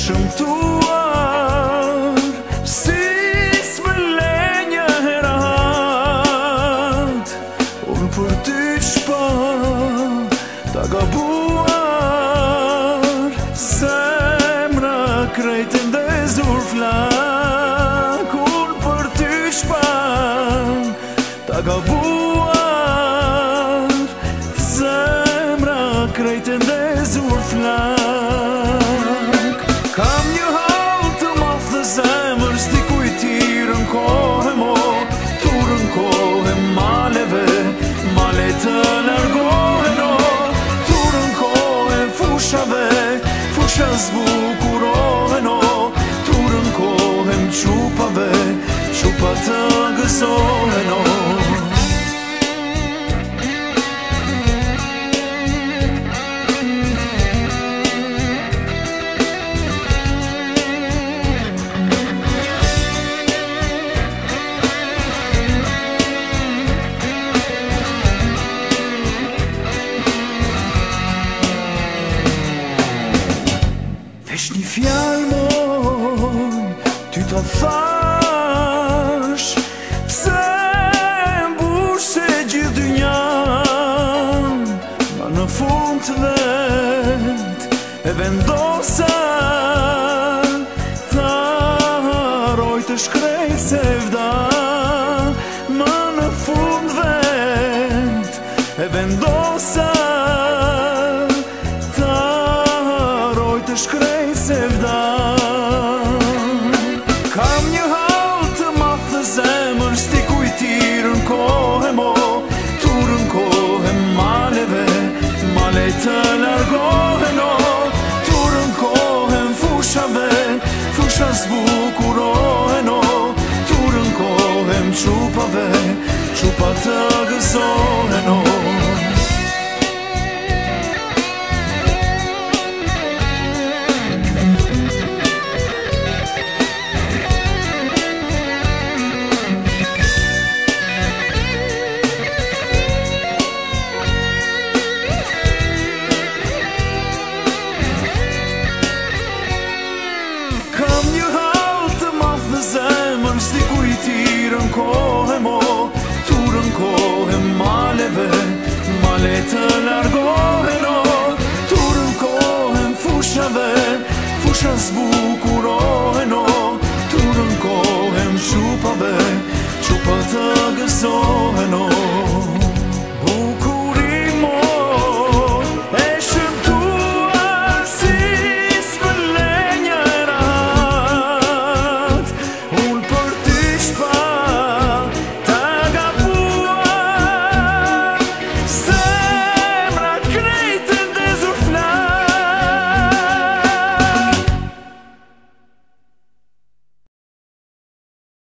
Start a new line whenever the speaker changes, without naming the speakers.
Shëmtuar, si s'me le një herat, unë për ty shpa ta gabuar, zemra krejtë ndezur flak, unë për ty shpa ta gabuar, zemra krejtë ndezur flak. Kam një hall të madh dhe zemër, s'di kujtirën kohë mo, turën kohë maleve, male të largohen o, turën kohë fushave, fusha zbukurohen o, turën kohë m'qupave, qupa të gëzohen o. Vesh një fjallë moj, ty ta thash, pse mbush se gjithë dynjan, ma në fund të vet e vendosa, ta haroj të shkrejt se vda, ma në fund vet e vendosa, të shkrejt se vda. Kam një hall të madh të zemër, s'di kujtirën kohë mo, turën kohë maleve, male të largohen o, turën kohë fushave, fusha zbukurohen o, turën kohë m'qupave, qupa të gëzohen o. Zemër s'di kujtirën kohë mo, turën kohë maleve, male të largohen o, turën kohë fushave, fusha zbukurohen o, turën kohë m'qupave, qupa të gëzohen o.